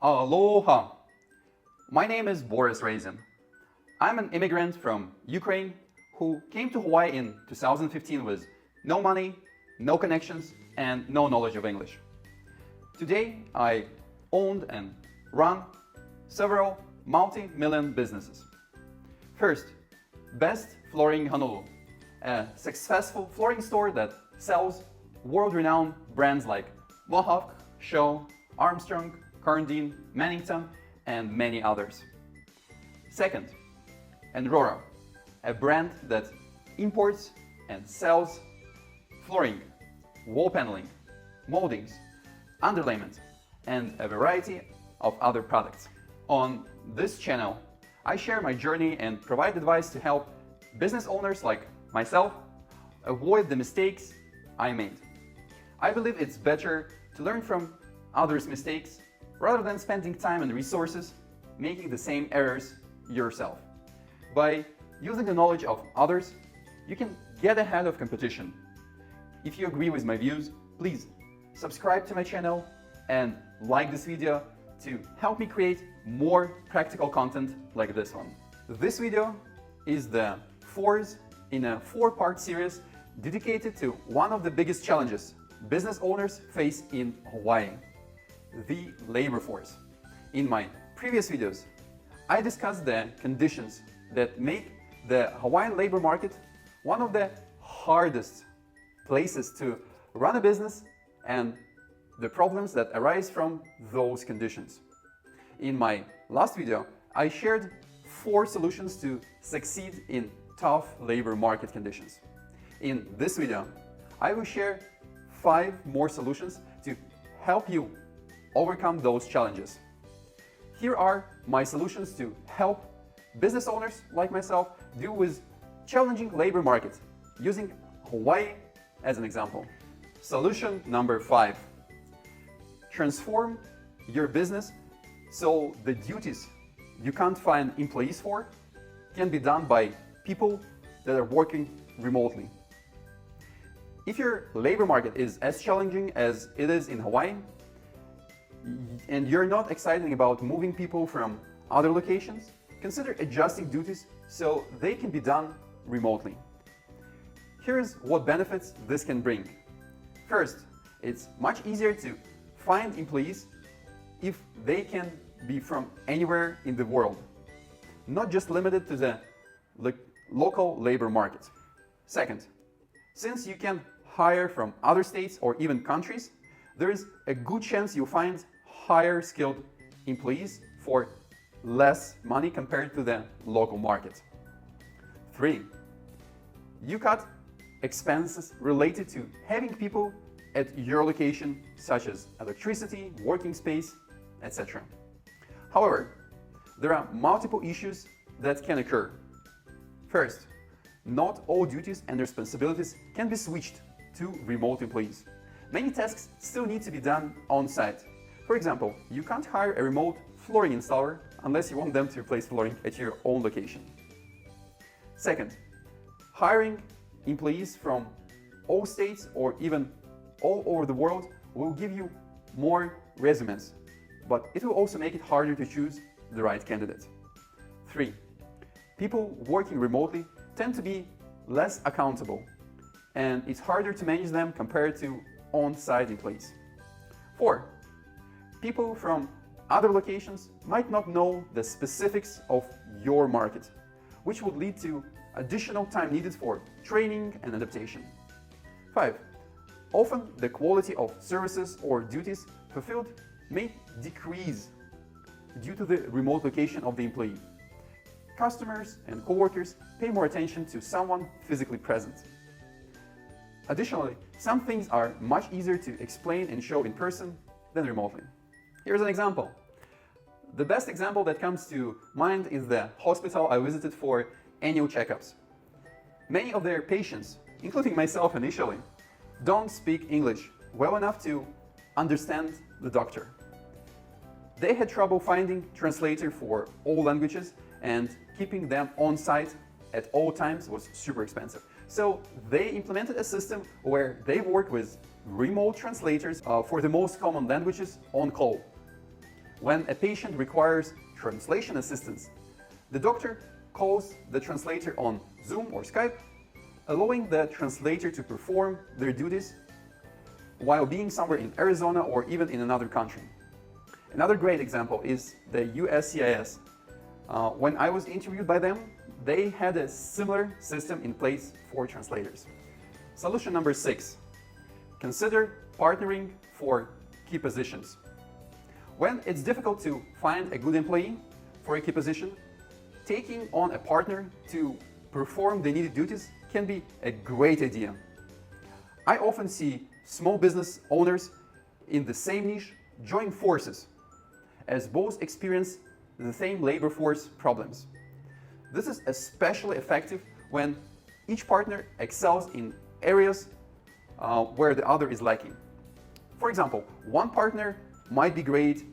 Aloha! My name is Borys Rasin. I'm an immigrant from Ukraine who came to Hawaii in 2015 with no money, no connections, and no knowledge of English. Today, I owned and run several multi-million businesses. First, Best Flooring Honolulu, a successful flooring store that sells world-renowned brands like Mohawk, Shaw, Armstrong, Carndine, Mannington, and many others. Second, Aurora, a brand that imports and sells flooring, wall paneling, moldings, underlayment, and a variety of other products. On this channel, I share my journey and provide advice to help business owners like myself avoid the mistakes I made. I believe it's better to learn from others' mistakes rather than spending time and resources making the same errors yourself. By using the knowledge of others, you can get ahead of competition. If you agree with my views, please subscribe to my channel and like this video to help me create more practical content like this one. This video is the fourth in a four-part series dedicated to one of the biggest challenges business owners face in Hawaii: the labor force. In my previous videos, I discussed the conditions that make the Hawaiian labor market one of the hardest places to run a business and the problems that arise from those conditions. In my last video, I shared 4 solutions to succeed in tough labor market conditions. In this video, I will share 5 more solutions to help you overcome those challenges. Here are my solutions to help business owners like myself deal with challenging labor markets, using Hawaii as an example. Solution number 5. Transform your business so the duties you can't find employees for can be done by people that are working remotely. If your labor market is as challenging as it is in Hawaii, and you're not excited about moving people from other locations, consider adjusting duties so they can be done remotely. Here's what benefits this can bring. First, it's much easier to find employees if they can be from anywhere in the world, not just limited to the local labor market. Second, since you can hire from other states or even countries, there is a good chance you'll find higher skilled employees for less money compared to the local market. 3. You cut expenses related to having people at your location, such as electricity, working space, etc. However, there are multiple issues that can occur. First, not all duties and responsibilities can be switched to remote employees. Many tasks still need to be done on-site. For example, you can't hire a remote flooring installer unless you want them to replace flooring at your own location. Second, hiring employees from all states or even all over the world will give you more resumes, but it will also make it harder to choose the right candidate. 3. People working remotely tend to be less accountable, and it's harder to manage them compared to on-site employees. 4. People from other locations might not know the specifics of your market, which would lead to additional time needed for training and adaptation. 5. Often the quality of services or duties fulfilled may decrease due to the remote location of the employee. Customers and coworkers pay more attention to someone physically present. Additionally, some things are much easier to explain and show in person than remotely. Here's an example. The best example that comes to mind is the hospital I visited for annual checkups. Many of their patients, including myself initially, don't speak English well enough to understand the doctor. They had trouble finding translator for all languages, and keeping them on site at all times was super expensive. So they implemented a system where they work with remote translators for the most common languages on call. When a patient requires translation assistance, the doctor calls the translator on Zoom or Skype, allowing the translator to perform their duties while being somewhere in Arizona or even in another country. Another great example is the USCIS. When I was interviewed by them, they had a similar system in place for translators. Solution number 6. Consider partnering for key positions. When it's difficult to find a good employee for a key position, taking on a partner to perform the needed duties can be a great idea. I often see small business owners in the same niche join forces, as both experience the same labor force problems. This is especially effective when each partner excels in areas where the other is lacking. For example, one partner might be great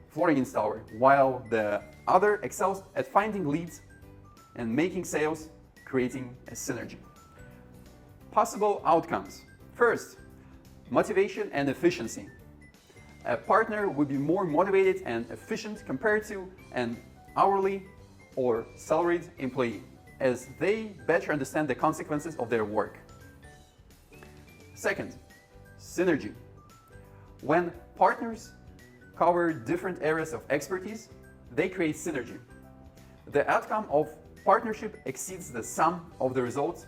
flooring installer, while the other excels at finding leads and making sales, creating a synergy. Possible outcomes. First, motivation and efficiency. A partner would be more motivated and efficient compared to an hourly or salaried employee, as they better understand the consequences of their work. Second, synergy. When partners cover different areas of expertise, they create synergy. The outcome of partnership exceeds the sum of the results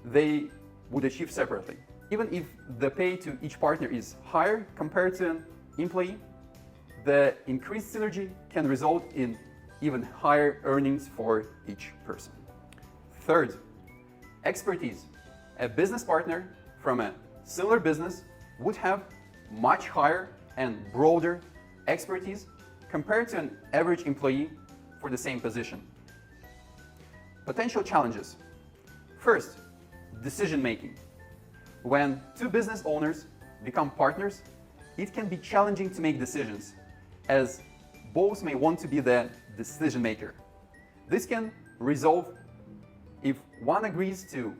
they would achieve separately. Even if the pay to each partner is higher compared to an employee, the increased synergy can result in even higher earnings for each person. Third, expertise. A business partner from a similar business would have much higher and broader expertise compared to an average employee for the same position. Potential challenges. First, decision making. When two business owners become partners, it can be challenging to make decisions, as both may want to be the decision maker. This can resolve if one agrees to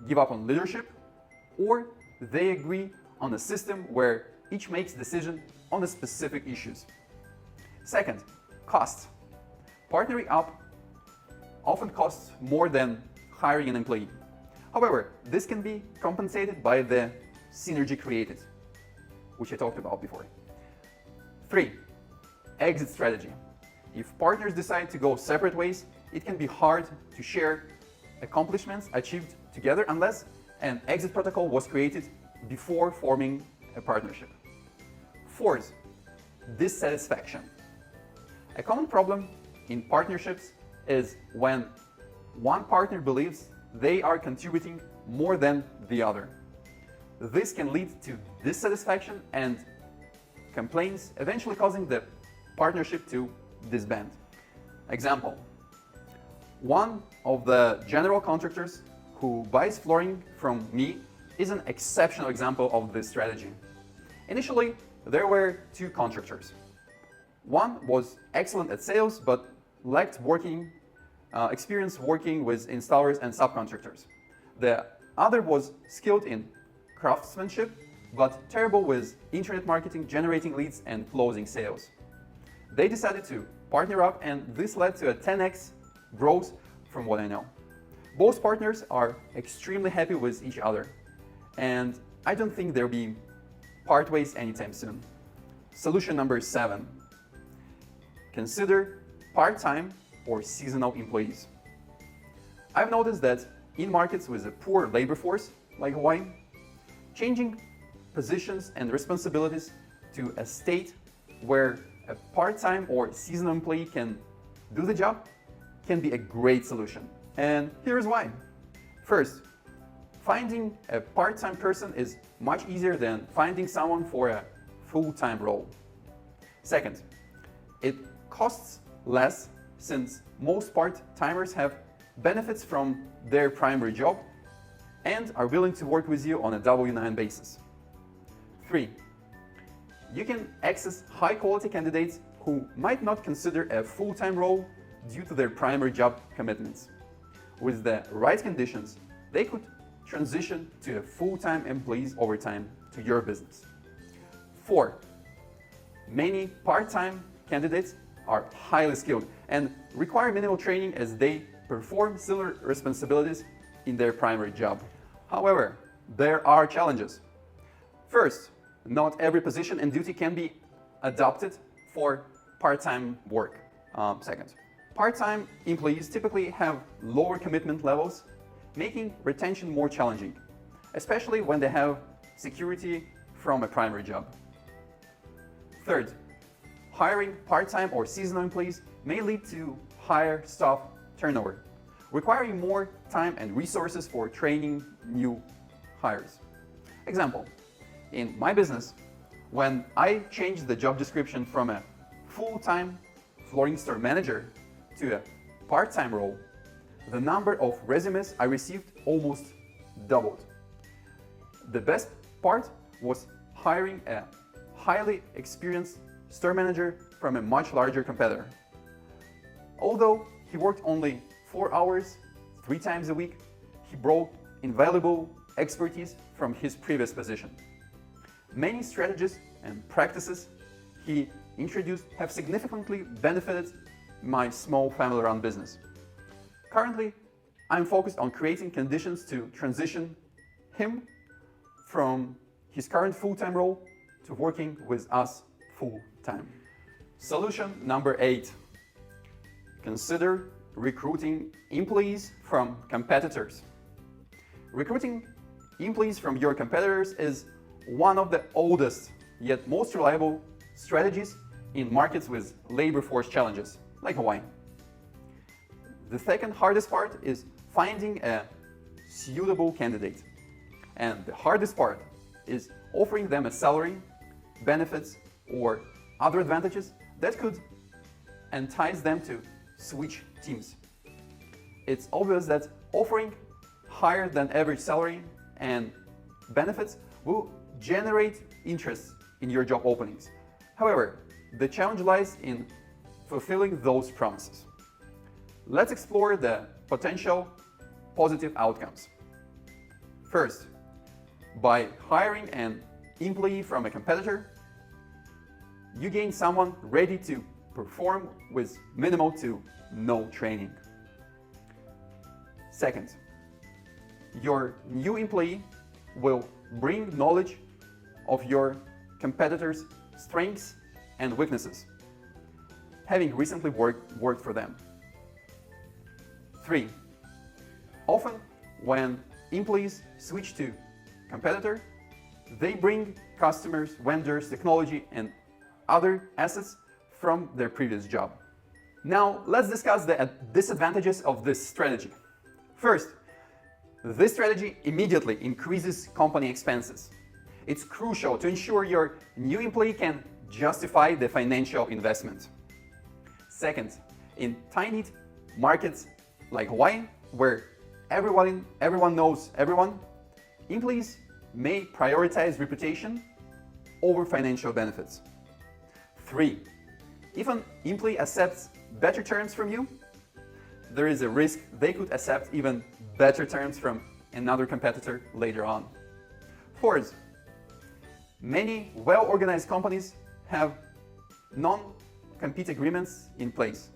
give up on leadership, or they agree on a system where each makes decision on the specific issues. Second, costs. Partnering up often costs more than hiring an employee. However, this can be compensated by the synergy created, which I talked about before. 3. Exit strategy. If partners decide to go separate ways, it can be hard to share accomplishments achieved together unless an exit protocol was created before forming a partnership. 4th, dissatisfaction. A common problem in partnerships is when one partner believes they are contributing more than the other. This can lead to dissatisfaction and complaints, eventually causing the partnership to disband. Example: one of the general contractors who buys flooring from me is an exceptional example of this strategy. Initially, there were two contractors. One was excellent at sales but lacked experience working with installers and subcontractors. The other was skilled in craftsmanship but terrible with internet marketing, generating leads, and closing sales. They decided to partner up, and this led to a 10x growth from what I know. Both partners are extremely happy with each other, and I don't think they'll be part ways anytime soon. Solution number 7. Consider part-time or seasonal employees. I've noticed that in markets with a poor labor force, like Hawaii, changing positions and responsibilities to a state where a part-time or seasonal employee can do the job can be a great solution. And here's why. First, finding a part-time person is much easier than finding someone for a full-time role. Second, it costs less since most part-timers have benefits from their primary job and are willing to work with you on a W-9 basis. 3. You can access high-quality candidates who might not consider a full-time role due to their primary job commitments. With the right conditions, they could transition to a full-time employees over time to your business. 4. Many part-time candidates are highly skilled and require minimal training as they perform similar responsibilities in their primary job. However, there are challenges. First, not every position and duty can be adopted for part-time work. Second, part-time employees typically have lower commitment levels, making retention more challenging, especially when they have security from a primary job. Third, hiring part-time or seasonal employees may lead to higher staff turnover, requiring more time and resources for training new hires. Example, in my business, when I changed the job description from a full-time flooring store manager to a part-time role, the number of resumes I received almost doubled. The best part was hiring a highly experienced store manager from a much larger competitor. Although he worked only 4 hours, 3 times a week, he brought invaluable expertise from his previous position. Many strategies and practices he introduced have significantly benefited my small family-run business. Currently, I'm focused on creating conditions to transition him from his current full-time role to working with us full-time. Solution number 8. Consider recruiting employees from competitors. Recruiting employees from your competitors is one of the oldest yet most reliable strategies in markets with labor force challenges, like Hawaii. The second hardest part is finding a suitable candidate. And the hardest part is offering them a salary, benefits, or other advantages that could entice them to switch teams. It's obvious that offering higher than average salary and benefits will generate interest in your job openings. However, the challenge lies in fulfilling those promises. Let's explore the potential positive outcomes. First, by hiring an employee from a competitor, you gain someone ready to perform with minimal to no training. Second, your new employee will bring knowledge of your competitors' strengths and weaknesses, having recently worked for them. 3. Often, when employees switch to competitor, they bring customers, vendors, technology, and other assets from their previous job. Now, let's discuss the disadvantages of this strategy. First, this strategy immediately increases company expenses. It's crucial to ensure your new employee can justify the financial investment. Second, in tiny markets like Hawaii, where everyone knows everyone, employees may prioritize reputation over financial benefits. 3. If an employee accepts better terms from you, there is a risk they could accept even better terms from another competitor later on. 4. Many well-organized companies have non-compete agreements in place,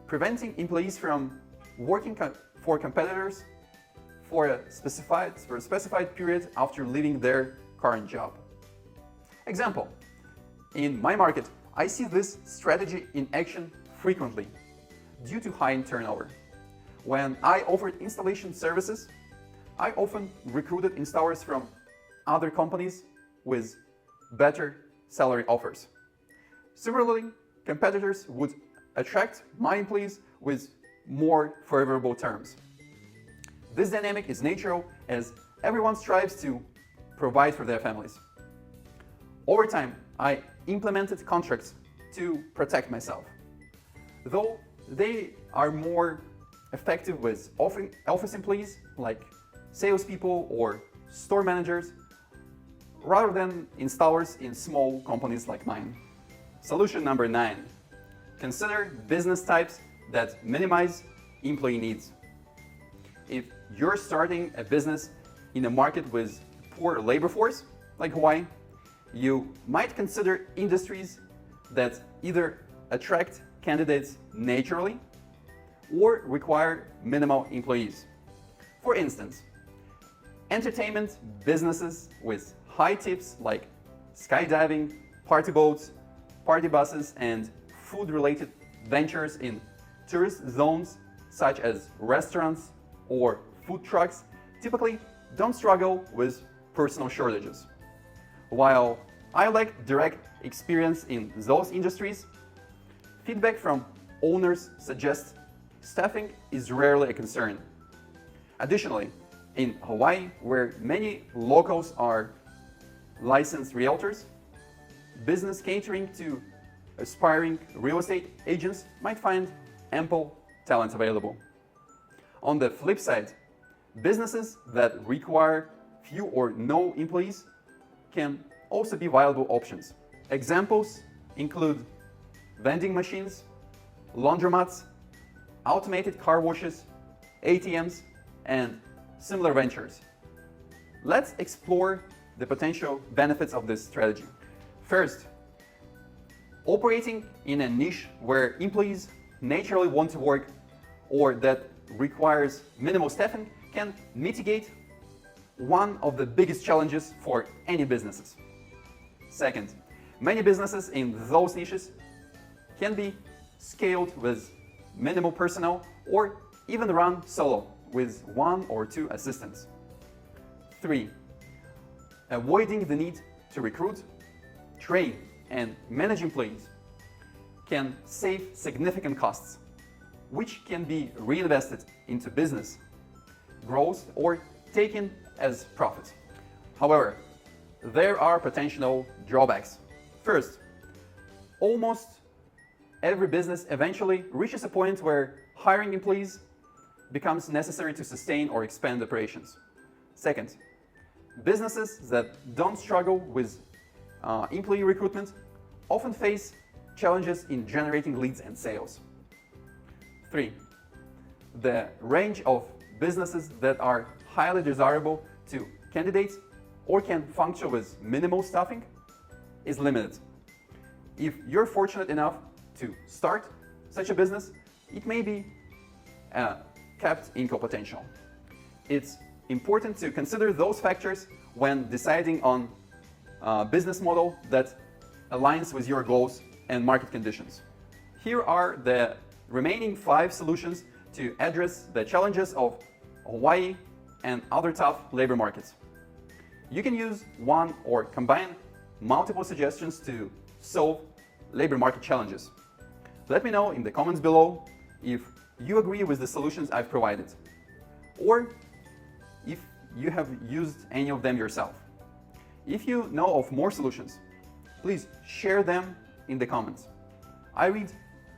preventing employees from working for competitors for a specified period after leaving their current job. Example, in my market, I see this strategy in action frequently due to high turnover. When I offered installation services, I often recruited installers from other companies with better salary offers. Similarly, competitors would attract my employees with more favorable terms. This dynamic is natural as everyone strives to provide for their families. Over time, I implemented contracts to protect myself. Though they are more effective with office employees like salespeople or store managers, rather than installers in small companies like mine. Solution number 9. Consider business types that minimize employee needs. If you're starting a business in a market with poor labor force, like Hawaii, you might consider industries that either attract candidates naturally or require minimal employees. For instance, entertainment businesses with high tips like skydiving, party boats, party buses, and food-related ventures in tourist zones such as restaurants or food trucks typically don't struggle with personnel shortages. While I lack direct experience in those industries, feedback from owners suggests staffing is rarely a concern. Additionally, in Hawaii, where many locals are licensed realtors, business catering to aspiring real estate agents might find ample talent available. On the flip side, businesses that require few or no employees can also be viable options. Examples include vending machines, laundromats, automated car washes, ATMs, and similar ventures. Let's explore the potential benefits of this strategy. First, operating in a niche where employees naturally want to work or that requires minimal staffing can mitigate one of the biggest challenges for any businesses. Second, many businesses in those niches can be scaled with minimal personnel or even run solo with 1 or 2 assistants. 3. Avoiding the need to recruit, train, and manage employees can save significant costs, which can be reinvested into business growth or taken as profit. However, there are potential drawbacks. First, almost every business eventually reaches a point where hiring employees becomes necessary to sustain or expand operations. Second, businesses that don't struggle with employee recruitment often face challenges in generating leads and sales. 3. The range of businesses that are highly desirable to candidates or can function with minimal staffing is limited. If you're fortunate enough to start such a business, it may be capped income potential. It's important to consider those factors when deciding on a business model that aligns with your goals and market conditions. Here are the remaining 5 solutions to address the challenges of Hawaii and other tough labor markets. You can use one or combine multiple suggestions to solve labor market challenges. Let me know in the comments below if you agree with the solutions I've provided, or if you have used any of them yourself. If you know of more solutions, please share them in the comments. I read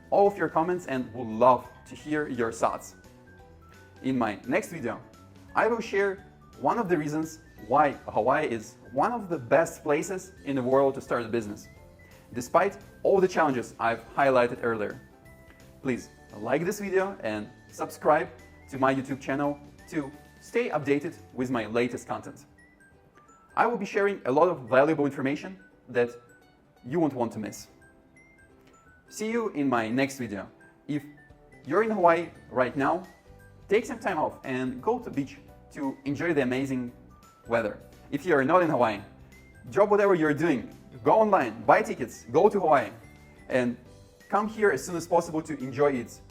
all of your comments and would love to hear your thoughts. In my next video, I will share one of the reasons why Hawaii is one of the best places in the world to start a business, despite all the challenges I've highlighted earlier. Please like this video and subscribe to my YouTube channel to stay updated with my latest content. I will be sharing a lot of valuable information that you won't want to miss. See you in my next video. If you're in Hawaii right now, take some time off and go to the beach to enjoy the amazing weather. If you are not in Hawaii, drop whatever you're doing, go online, buy tickets, go to Hawaii, and come here as soon as possible to enjoy its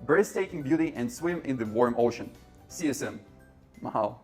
breathtaking beauty and swim in the warm ocean. See you soon. Mahalo.